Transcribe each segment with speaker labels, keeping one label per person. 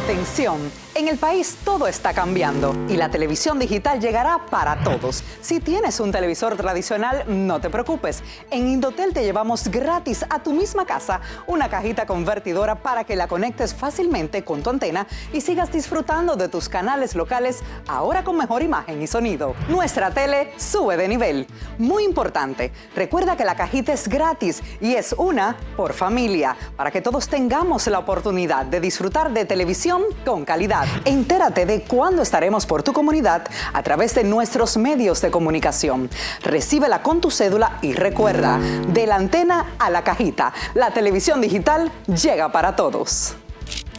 Speaker 1: Atención, en el país todo está cambiando y la televisión digital llegará para todos. Si tienes un televisor tradicional, no te preocupes. En Indotel te llevamos gratis a tu misma casa una cajita convertidora para que la conectes fácilmente con tu antena y sigas disfrutando de tus canales locales ahora con mejor imagen y sonido. Nuestra tele sube de nivel. Muy importante, recuerda que la cajita es gratis y es una por familia, para que todos tengamos la oportunidad de disfrutar de televisión con calidad. Entérate de cuándo estaremos por tu comunidad a través de nuestros medios de comunicación. Recíbela con tu cédula y recuerda, de la antena a la cajita, la televisión digital llega para todos.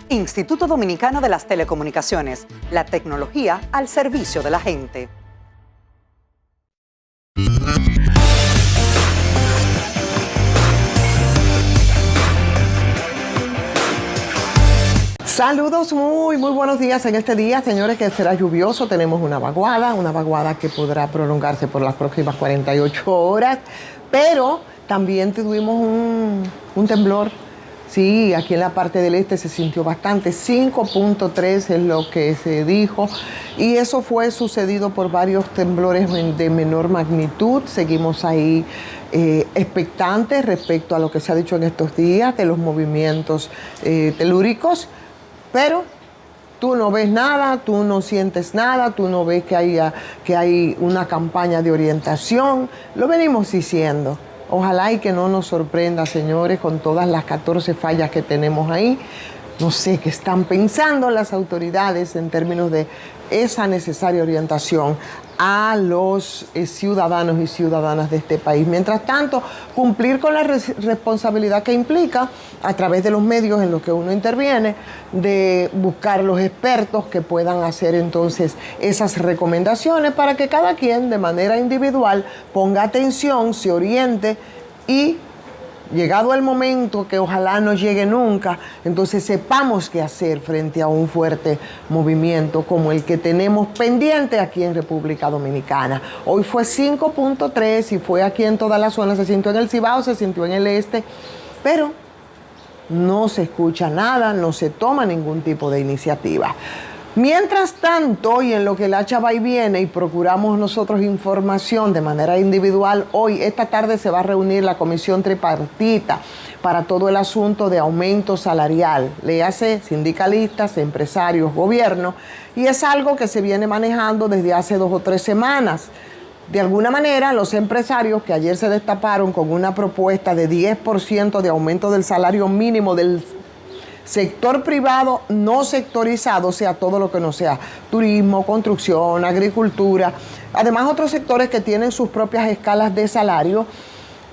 Speaker 1: Instituto Dominicano de las Telecomunicaciones, la tecnología al servicio de la gente.
Speaker 2: Saludos, muy buenos días en este día, señores, que será lluvioso. Tenemos una vaguada que podrá prolongarse por las próximas 48 horas, pero también tuvimos un temblor. Sí, aquí en la parte del este se sintió bastante, 5.3 es lo que se dijo, y eso fue sucedido por varios temblores de menor magnitud. Seguimos ahí expectantes respecto a lo que se ha dicho en estos días de los movimientos telúricos. Pero tú no ves nada, tú no sientes nada, tú no ves que hay una campaña de orientación. Lo venimos diciendo. Ojalá y que no nos sorprenda, señores, con todas las 14 fallas que tenemos ahí. No sé qué están pensando las autoridades en términos de esa necesaria orientación a los ciudadanos y ciudadanas de este país. Mientras tanto, cumplir con la responsabilidad que implica, a través de los medios en los que uno interviene, de buscar los expertos que puedan hacer entonces esas recomendaciones para que cada quien de manera individual ponga atención, se oriente y, llegado el momento, que ojalá no llegue nunca, entonces sepamos qué hacer frente a un fuerte movimiento como el que tenemos pendiente aquí en República Dominicana. Hoy fue 5.3 y fue aquí en toda la zona, se sintió en el Cibao, se sintió en el este, pero no se escucha nada, no se toma ningún tipo de iniciativa. Mientras tanto, y en lo que el hacha va y viene y procuramos nosotros información de manera individual, esta tarde se va a reunir la comisión tripartita para todo el asunto de aumento salarial. Léase sindicalistas, empresarios, gobierno, y es algo que se viene manejando desde hace 2 o 3 semanas. De alguna manera, los empresarios que ayer se destaparon con una propuesta de 10% de aumento del salario mínimo del sector privado no sectorizado, o sea, todo lo que no sea turismo, construcción, agricultura, además otros sectores que tienen sus propias escalas de salario,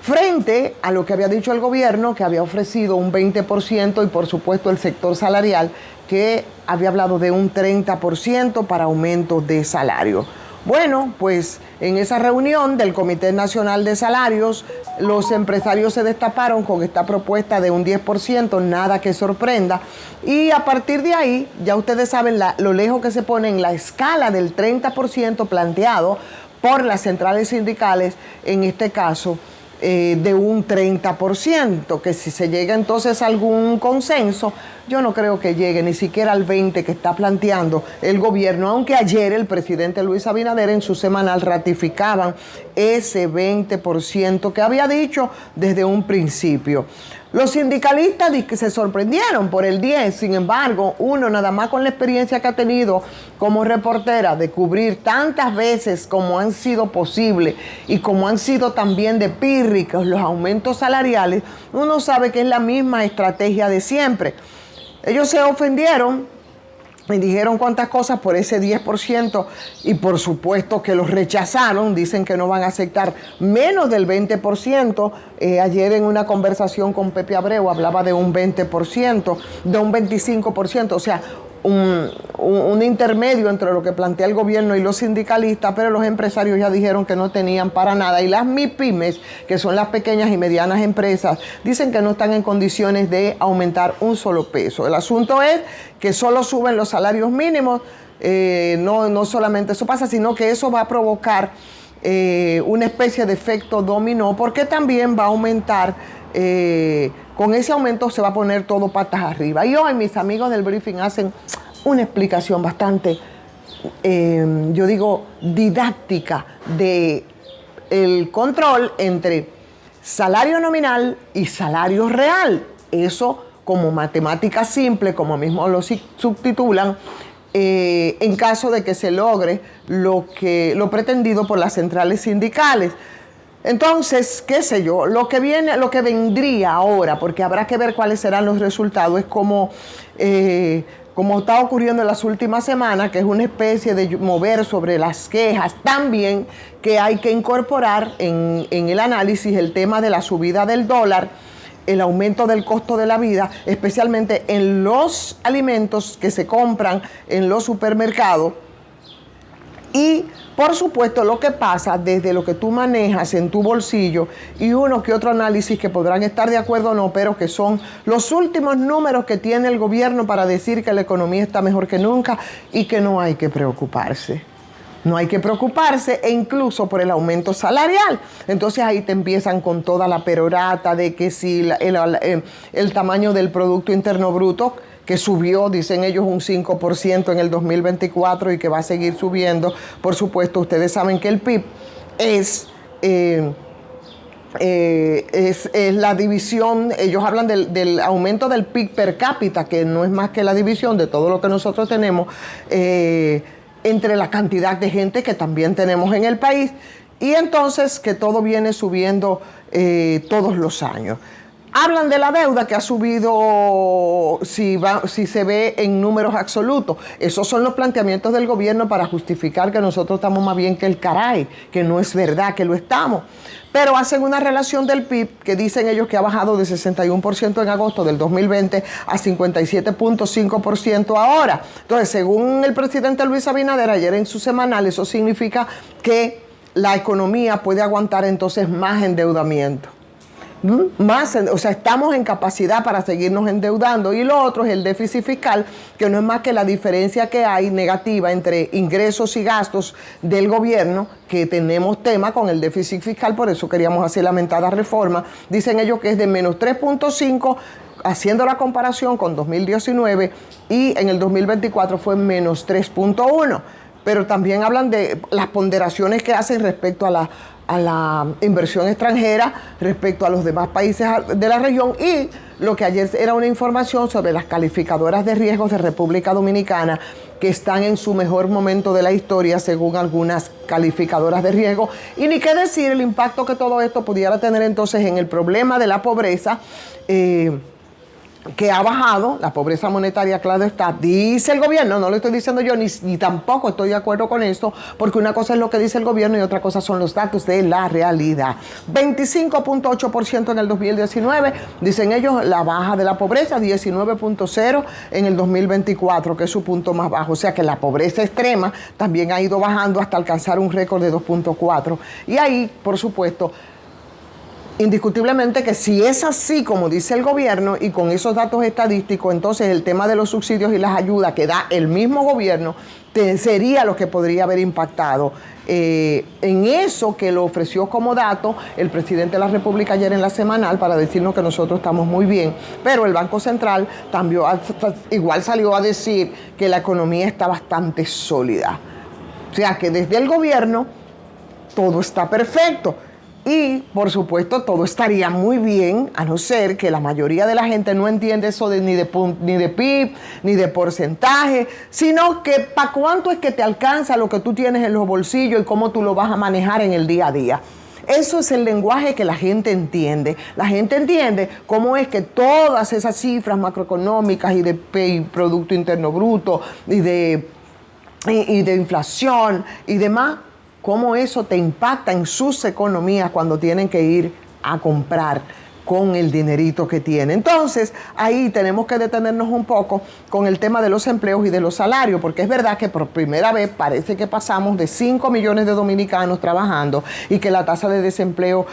Speaker 2: frente a lo que había dicho el gobierno, que había ofrecido un 20%, y por supuesto el sector salarial, que había hablado de un 30% para aumento de salario. Bueno, pues en esa reunión del Comité Nacional de Salarios, los empresarios se destaparon con esta propuesta de un 10%, nada que sorprenda. Y a partir de ahí, ya ustedes saben lo lejos que se pone en la escala del 30% planteado por las centrales sindicales, en este caso, de un 30%, que si se llega entonces a algún consenso, yo no creo que llegue ni siquiera al 20% que está planteando el gobierno, aunque ayer el presidente Luis Abinader en su semanal ratificaban ese 20% que había dicho desde un principio. Los sindicalistas que se sorprendieron por el 10%, sin embargo, uno nada más con la experiencia que ha tenido como reportera de cubrir tantas veces como han sido posible y como han sido también de pírricos los aumentos salariales, uno sabe que es la misma estrategia de siempre. Ellos se ofendieron y dijeron cuántas cosas por ese 10% y por supuesto que los rechazaron, dicen que no van a aceptar menos del 20%. Ayer en una conversación con Pepe Abreu hablaba de un 20%, de un 25%, o sea, un intermedio entre lo que plantea el gobierno y los sindicalistas, pero los empresarios ya dijeron que no tenían para nada, y las MIPYMES, que son las pequeñas y medianas empresas, dicen que no están en condiciones de aumentar un solo peso. El asunto es que solo suben los salarios mínimos, no solamente eso pasa, sino que eso va a provocar una especie de efecto dominó, porque también va a aumentar con ese aumento se va a poner todo patas arriba. Y hoy mis amigos del briefing hacen una explicación bastante, yo digo, didáctica de el control entre salario nominal y salario real. Eso como matemática simple, como mismo lo subtitulan, en caso de que se logre lo pretendido por las centrales sindicales. Entonces, qué sé yo, lo que vendría ahora, porque habrá que ver cuáles serán los resultados, es como está ocurriendo en las últimas semanas, que es una especie de mover sobre las quejas. También que hay que incorporar en el análisis el tema de la subida del dólar, el aumento del costo de la vida, especialmente en los alimentos que se compran en los supermercados. Y, por supuesto, lo que pasa desde lo que tú manejas en tu bolsillo y uno que otro análisis que podrán estar de acuerdo o no, pero que son los últimos números que tiene el gobierno para decir que la economía está mejor que nunca y que no hay que preocuparse. No hay que preocuparse, e incluso por el aumento salarial. Entonces ahí te empiezan con toda la perorata de que si el tamaño del Producto Interno Bruto, que subió, dicen ellos, un 5% en el 2024 y que va a seguir subiendo. Por supuesto, ustedes saben que el PIB es la división, ellos hablan del aumento del PIB per cápita, que no es más que la división de todo lo que nosotros tenemos, entre la cantidad de gente que también tenemos en el país, y entonces que todo viene subiendo todos los años. Hablan de la deuda que ha subido, si se ve en números absolutos. Esos son los planteamientos del gobierno para justificar que nosotros estamos más bien que el caray, que no es verdad que lo estamos. Pero hacen una relación del PIB que dicen ellos que ha bajado de 61% en agosto del 2020 a 57.5% ahora. Entonces, según el presidente Luis Abinader ayer en su semanal, eso significa que la economía puede aguantar entonces más endeudamiento. Estamos en capacidad para seguirnos endeudando. Y lo otro es el déficit fiscal, que no es más que la diferencia que hay negativa entre ingresos y gastos del gobierno, que tenemos tema con el déficit fiscal, por eso queríamos hacer la mentada reforma. Dicen ellos que es de menos 3.5, haciendo la comparación con 2019, y en el 2024 fue menos 3.1. Pero también hablan de las ponderaciones que hacen respecto a la inversión extranjera, respecto a los demás países de la región, y lo que ayer era una información sobre las calificadoras de riesgos de República Dominicana, que están en su mejor momento de la historia según algunas calificadoras de riesgo. Y ni qué decir el impacto que todo esto pudiera tener entonces en el problema de la pobreza, que ha bajado, la pobreza monetaria, claro está, dice el gobierno, no lo estoy diciendo yo, ni tampoco estoy de acuerdo con esto, porque una cosa es lo que dice el gobierno y otra cosa son los datos de la realidad. 25.8% en el 2019, dicen ellos, la baja de la pobreza, 19.0% en el 2024, que es su punto más bajo. O sea que la pobreza extrema también ha ido bajando hasta alcanzar un récord de 2.4%. Y ahí, por supuesto, indiscutiblemente que si es así como dice el gobierno y con esos datos estadísticos, entonces el tema de los subsidios y las ayudas que da el mismo gobierno sería lo que podría haber impactado en eso que lo ofreció como dato el presidente de la República ayer en la semanal para decirnos que nosotros estamos muy bien. Pero el Banco Central también igual salió a decir que la economía está bastante sólida. O sea que desde el gobierno todo está perfecto. Y, por supuesto, todo estaría muy bien, a no ser que la mayoría de la gente no entiende eso ni de PIB, ni de porcentaje, sino que para cuánto es que te alcanza lo que tú tienes en los bolsillos y cómo tú lo vas a manejar en el día a día. Eso es el lenguaje que la gente entiende. La gente entiende cómo es que todas esas cifras macroeconómicas y de PIB, Producto Interno Bruto, y de inflación y demás, cómo eso te impacta en sus economías cuando tienen que ir a comprar con el dinerito que tienen. Entonces, ahí tenemos que detenernos un poco con el tema de los empleos y de los salarios, porque es verdad que por primera vez parece que pasamos de 5 millones de dominicanos trabajando y que la tasa de desempleo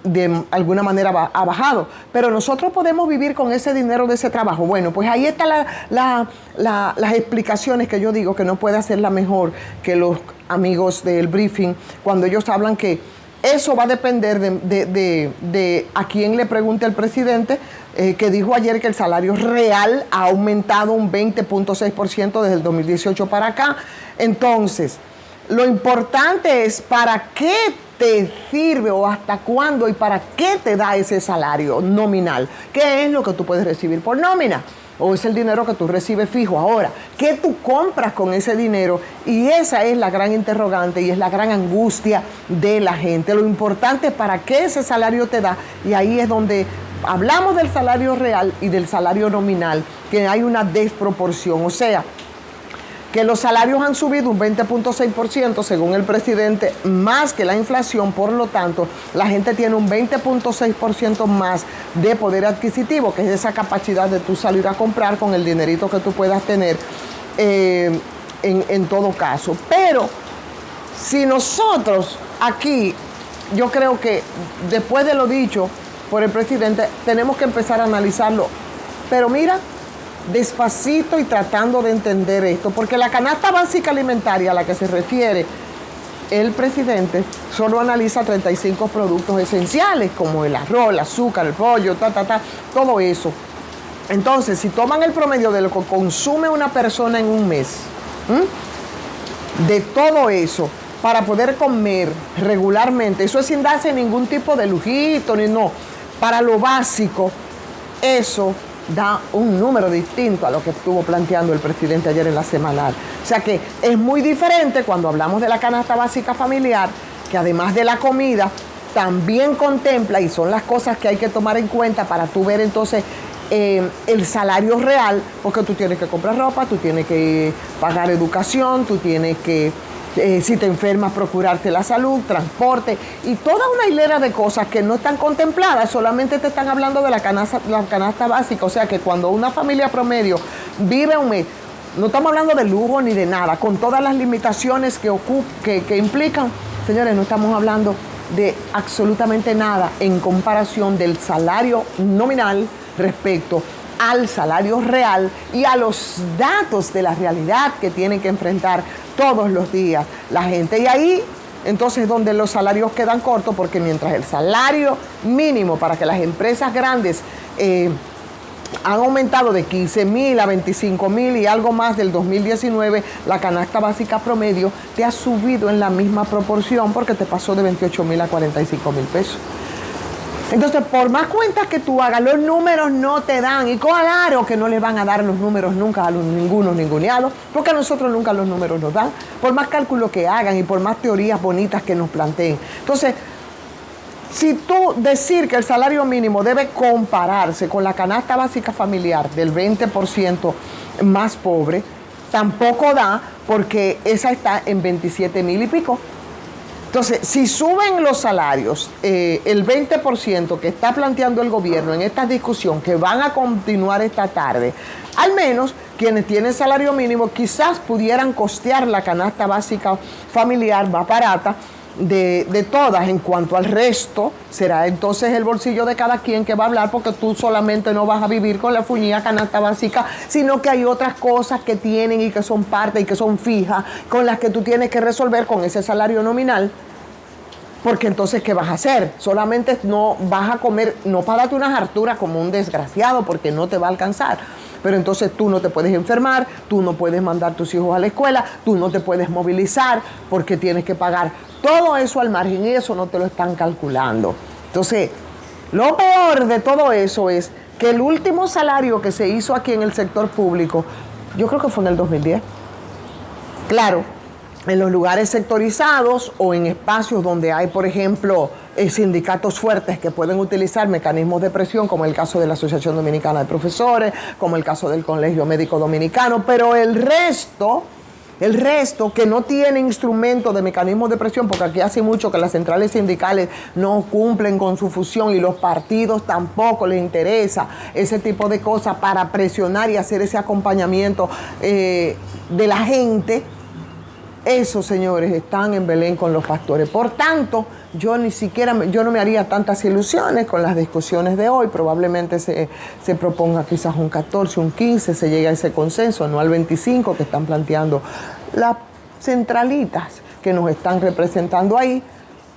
Speaker 2: de alguna manera ha bajado. Pero nosotros podemos vivir con ese dinero de ese trabajo. Bueno, pues ahí están las explicaciones que yo digo que no puede hacerla mejor que los amigos del briefing, cuando ellos hablan que Eso va a depender de a quién le pregunte el presidente, que dijo ayer que el salario real ha aumentado un 20.6% desde el 2018 para acá. Entonces, lo importante es para qué te sirve o hasta cuándo y para qué te da ese salario nominal. ¿Qué es lo que tú puedes recibir por nómina? O es el dinero que tú recibes fijo. Ahora, ¿qué tú compras con ese dinero? Y esa es la gran interrogante y es la gran angustia de la gente. Lo importante es para qué ese salario te da, y ahí es donde hablamos del salario real y del salario nominal, que hay una desproporción. O sea, que los salarios han subido un 20.6% según el presidente, más que la inflación. Por lo tanto, la gente tiene un 20.6% más de poder adquisitivo, que es esa capacidad de tú salir a comprar con el dinerito que tú puedas tener en todo caso. Pero si nosotros aquí, yo creo que después de lo dicho por el presidente, tenemos que empezar a analizarlo. Pero mira, despacito y tratando de entender esto, porque la canasta básica alimentaria a la que se refiere el presidente solo analiza 35 productos esenciales, como el arroz, el azúcar, el pollo, todo eso. Entonces, si toman el promedio de lo que consume una persona en un mes, de todo eso, para poder comer regularmente, eso es sin darse ningún tipo de lujito, ni no, para lo básico, eso da un número distinto a lo que estuvo planteando el presidente ayer en la semanal. O sea que es muy diferente cuando hablamos de la canasta básica familiar, que además de la comida, también contempla, y son las cosas que hay que tomar en cuenta para tú ver entonces el salario real, porque tú tienes que comprar ropa, tú tienes que pagar educación, tú tienes que, si te enfermas, procurarte la salud, transporte y toda una hilera de cosas que no están contempladas. Solamente te están hablando de la canasta básica. O sea que cuando una familia promedio vive un mes, no estamos hablando de lujo ni de nada, con todas las limitaciones que implican. Señores, no estamos hablando de absolutamente nada en comparación del salario nominal respecto al salario real y a los datos de la realidad que tienen que enfrentar todos los días la gente. Y ahí entonces donde los salarios quedan cortos, porque mientras el salario mínimo para que las empresas grandes han aumentado de 15,000 a 25,000 y algo más del 2019, la canasta básica promedio te ha subido en la misma proporción, porque te pasó de 28,000 a 45,000 pesos. Entonces, por más cuentas que tú hagas, los números no te dan. Y claro que no les van a dar los números nunca a ningunos ninguneados, porque a nosotros nunca los números nos dan, por más cálculos que hagan y por más teorías bonitas que nos planteen. Entonces, si tú decir que el salario mínimo debe compararse con la canasta básica familiar del 20% más pobre, tampoco da, porque esa está en 27,000 y pico. Entonces, si suben los salarios, el 20% que está planteando el gobierno en esta discusión, que van a continuar esta tarde, al menos quienes tienen salario mínimo quizás pudieran costear la canasta básica familiar más barata de todas. En cuanto al resto, será entonces el bolsillo de cada quien que va a hablar, porque tú solamente no vas a vivir con la fuñida canasta básica, sino que hay otras cosas que tienen y que son parte y que son fijas, con las que tú tienes que resolver con ese salario nominal. Porque entonces, ¿qué vas a hacer? Solamente no vas a comer, no para darte unas harturas como un desgraciado, porque no te va a alcanzar. Pero entonces tú no te puedes enfermar, tú no puedes mandar a tus hijos a la escuela, tú no te puedes movilizar porque tienes que pagar todo eso al margen, y eso no te lo están calculando. Entonces, lo peor de todo eso es que el último salario que se hizo aquí en el sector público, yo creo que fue en el 2010. Claro, en los lugares sectorizados o en espacios donde hay, por ejemplo, sindicatos fuertes que pueden utilizar mecanismos de presión, como el caso de la Asociación Dominicana de Profesores, como el caso del Colegio Médico Dominicano, pero el resto que no tiene instrumentos de mecanismos de presión, porque aquí hace mucho que las centrales sindicales no cumplen con su función y los partidos tampoco les interesa ese tipo de cosas para presionar y hacer ese acompañamiento de la gente. Esos señores están en Belén con los pastores. Por tanto, yo no me haría tantas ilusiones con las discusiones de hoy. Probablemente se proponga quizás un 14, un 15, se llegue a ese consenso, no al 25 que están planteando las centralitas que nos están representando ahí.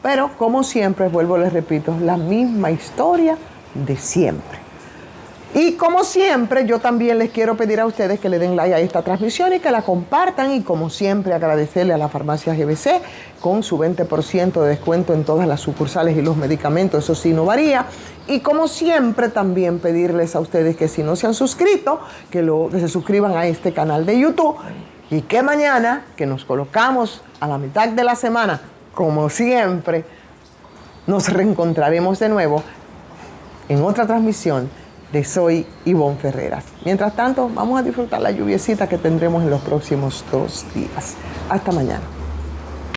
Speaker 2: Pero como siempre, vuelvo, les repito, la misma historia de siempre. Y como siempre, yo también les quiero pedir a ustedes que le den like a esta transmisión y que la compartan. Y como siempre, agradecerle a la farmacia GBC con su 20% de descuento en todas las sucursales y los medicamentos. Eso sí no varía. Y como siempre, también pedirles a ustedes que si no se han suscrito, que se suscriban a este canal de YouTube. Y que mañana, que nos colocamos a la mitad de la semana, como siempre, nos reencontraremos de nuevo en otra transmisión de Soy Ivonne Ferreras. Mientras tanto, vamos a disfrutar la lluviecita que tendremos en los próximos 2 días. Hasta mañana.